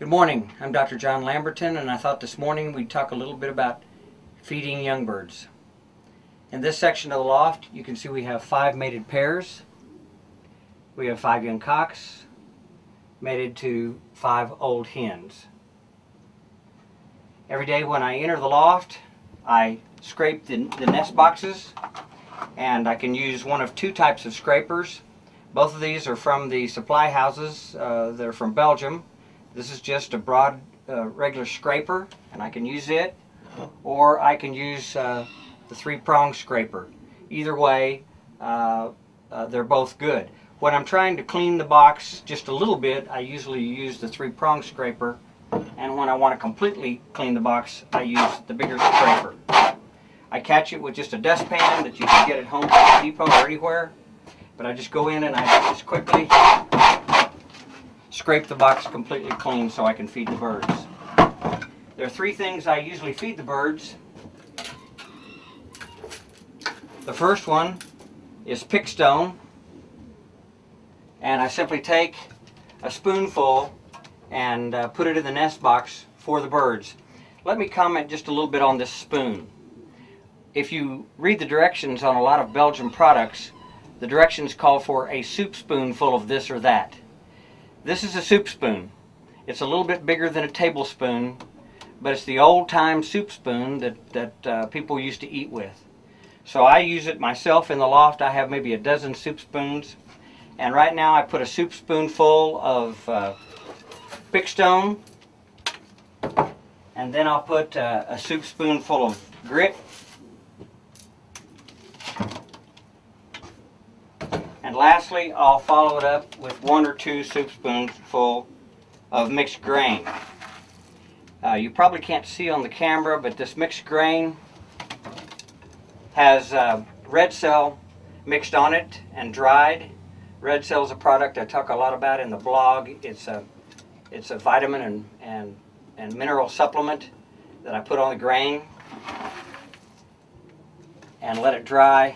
Good morning, I'm Dr. John Lamberton, and I thought this morning we'd talk a little bit about feeding young birds. In this section of the loft, you can see we have 5 mated pairs. We have 5 young cocks mated to 5 old hens. Every day when I enter the loft, I scrape the nest boxes, and I can use one of 2 types of scrapers. Both of these are from the supply houses that are from Belgium. This is just a broad regular scraper, and I can use it, or I can use the 3-prong scraper. Either way, they're both good. When I'm trying to clean the box just a little bit, I usually use the 3-prong scraper, and when I want to completely clean the box, I use the bigger scraper. I catch it with just a dustpan that you can get at Home Depot or anywhere, but I just go in and I just quickly scrape the box completely clean so I can feed the birds. There are 3 things I usually feed the birds. The first one is pickstone, and I simply take a spoonful and put it in the nest box for the birds. Let me comment just a little bit on this spoon. If you read the directions on a lot of Belgian products, the directions call for a soup spoonful of this or that. This is a soup spoon. It's a little bit bigger than a tablespoon, but it's the old-time soup spoon that people used to eat with. So I use it myself in the loft. I have maybe a dozen soup spoons, and right now I put a soup spoonful of pickstone, and then I'll put a soup spoonful of grit, and lastly, I'll follow it up with 1 or 2 soup spoonfuls of mixed grain. You probably can't see on the camera, but this mixed grain has red cell mixed on it and dried. Red cell is a product I talk a lot about in the blog. It's a vitamin and mineral supplement that I put on the grain and let it dry.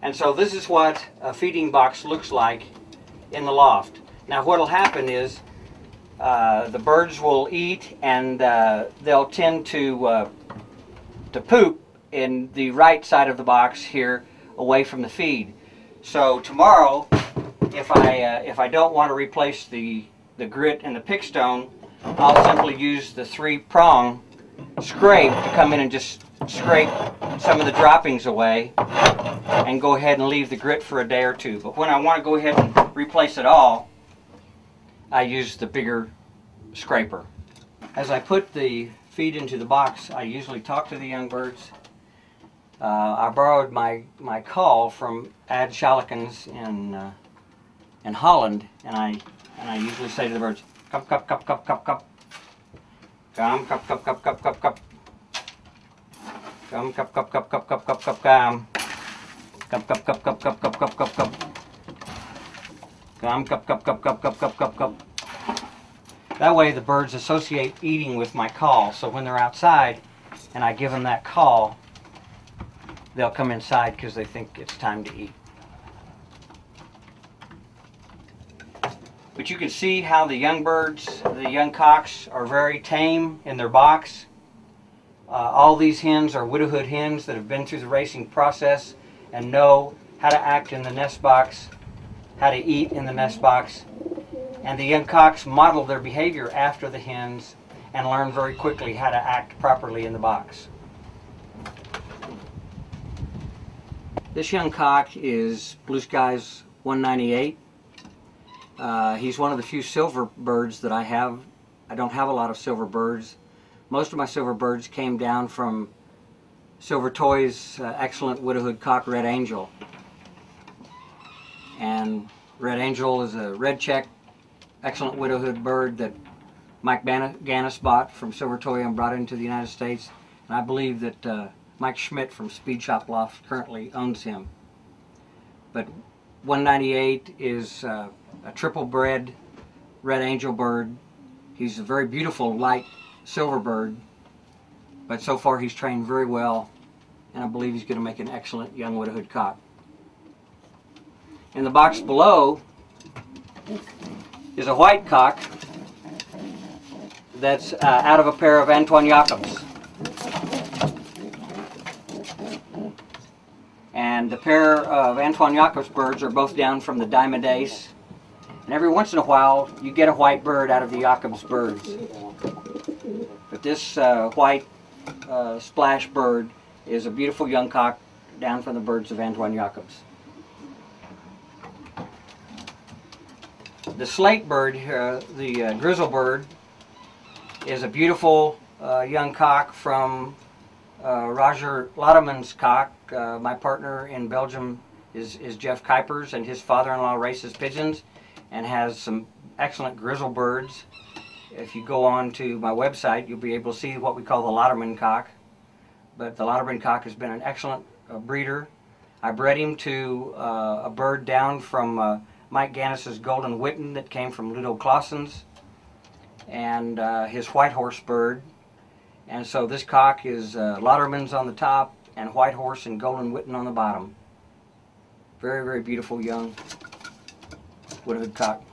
And so this is what a feeding box looks like in the loft. Now what will happen is the birds will eat, and they'll tend to poop in the right side of the box here away from the feed. So tomorrow, if I don't want to replace the grit and the pickstone, I'll simply use the 3-prong scrape to come in and just scrape some of the droppings away and go ahead and leave the grit for a day or 2. But when I want to go ahead and replace it all, I use the bigger scraper. As I put the feed into the box, I usually talk to the young birds. I borrowed my call from Ad Schalekens in Holland, and I usually say to the birds, "Cup, cup, cup, cup, cup, cup. Come, cup, cup, cup, cup, cup, cup, cup. Come, cup, cup, cup, cup, cup, cup, cup, come. Cup, cup, cup, cup, cup, cup, cup, cup, cup. Come, cup, cup, cup, cup, cup, cup, cup, cup." That way the birds associate eating with my call, so when they're outside and I give them that call, they'll come inside because they think it's time to eat. But you can see how the young birds, the young cocks, are very tame in their box. All these hens are widowhood hens that have been through the racing process and know how to act in the nest box, how to eat in the nest box. And the young cocks model their behavior after the hens and learn very quickly how to act properly in the box. This young cock is Blue Sky's 198. He's one of the few silver birds that I have. I don't have a lot of silver birds. Most of my silver birds came down from Silver Toys' excellent widowhood cock, Red Angel. And Red Angel is a red check, excellent widowhood bird that Mike Gannis bought from Silver Toy and brought into the United States. And I believe that Mike Schmidt from Speed Shop Loft currently owns him. But 198 is a triple bred Red Angel bird. He's a very beautiful light silver bird, but so far he's trained very well, and I believe he's going to make an excellent young widowhood cock. In the box below is a white cock that's out of a pair of Antoine Jacobs. And the pair of Antoine Jacobs birds are both down from the Diamond Ace. And every once in a while, you get a white bird out of the Jacobs birds. But this white splash bird is a beautiful young cock down from the birds of Antoine Jacobs. The slate bird, the grizzle bird, is a beautiful young cock from Roger Lauderman's cock. My partner in Belgium is Jeff Kuipers, and his father-in-law races pigeons and has some excellent grizzle birds. If you go on to my website, you'll be able to see what we call the Lauderman cock. But the Lauderman cock has been an excellent breeder. I bred him to a bird down from Mike Gannis's Golden Witten that came from Ludo Clausen's, and his White Horse bird. And so this cock is Lauderman's on the top and White Horse and Golden Witten on the bottom. Very, very beautiful young woodhead cock.